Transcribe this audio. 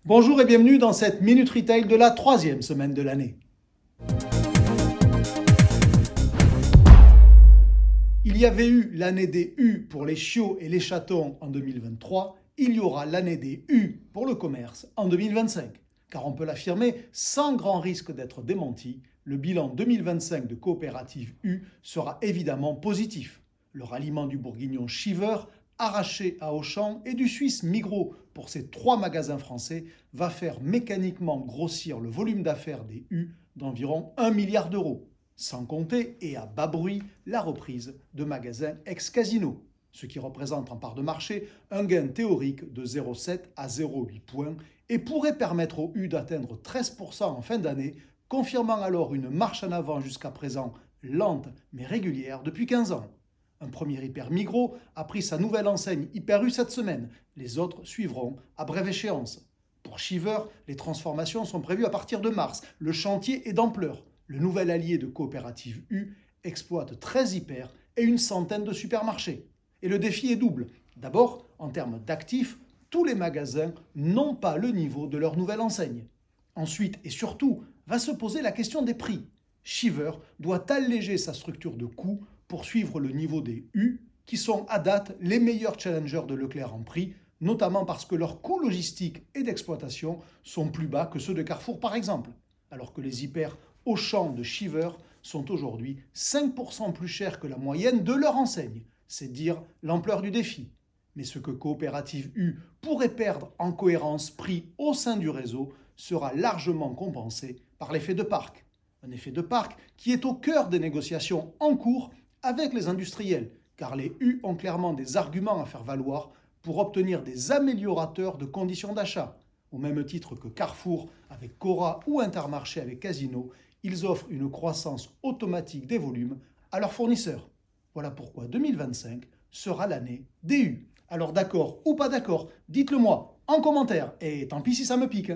Bonjour et bienvenue dans cette Minute Retail de la troisième semaine de l'année. Il y avait eu l'année des U pour les chiots et les chatons en 2023, il y aura l'année des U pour le commerce en 2025. Car on peut l'affirmer sans grand risque d'être démenti, le bilan 2025 de Coopérative U sera évidemment positif. Le ralliement du bourguignon Chiver, arraché à Auchan, et du Suisse Migros pour ces 3 magasins français va faire mécaniquement grossir le volume d'affaires des U d'environ 1 milliard d'euros. Sans compter, et à bas bruit, la reprise de magasins ex-casino, ce qui représente en part de marché un gain théorique de 0,7 à 0,8 points et pourrait permettre aux U d'atteindre 13% en fin d'année, confirmant alors une marche en avant jusqu'à présent lente mais régulière depuis 15 ans. Un premier Hyper Migros a pris sa nouvelle enseigne Hyper U cette semaine, les autres suivront à brève échéance. Pour Chiver, les transformations sont prévues à partir de mars, le chantier est d'ampleur. Le nouvel allié de Coopérative U exploite 13 hyper et une centaine de supermarchés. Et le défi est double. D'abord, en termes d'actifs, tous les magasins n'ont pas le niveau de leur nouvelle enseigne. Ensuite et surtout, va se poser la question des prix. Chiver doit alléger sa structure de coûts pour suivre le niveau des U, qui sont à date les meilleurs challengers de Leclerc en prix, notamment parce que leurs coûts logistiques et d'exploitation sont plus bas que ceux de Carrefour par exemple, alors que les hyper Auchan de Chiver sont aujourd'hui 5% plus chers que la moyenne de leur enseigne. C'est dire l'ampleur du défi. Mais ce que Coopérative U pourrait perdre en cohérence prix au sein du réseau sera largement compensé par l'effet de parc. Un effet de parc qui est au cœur des négociations en cours avec les industriels, car les U ont clairement des arguments à faire valoir pour obtenir des améliorateurs de conditions d'achat. Au même titre que Carrefour avec Cora ou Intermarché avec Casino, ils offrent une croissance automatique des volumes à leurs fournisseurs. Voilà pourquoi 2025 sera l'année des U. Alors d'accord ou pas d'accord, dites-le moi en commentaire et tant pis si ça me pique.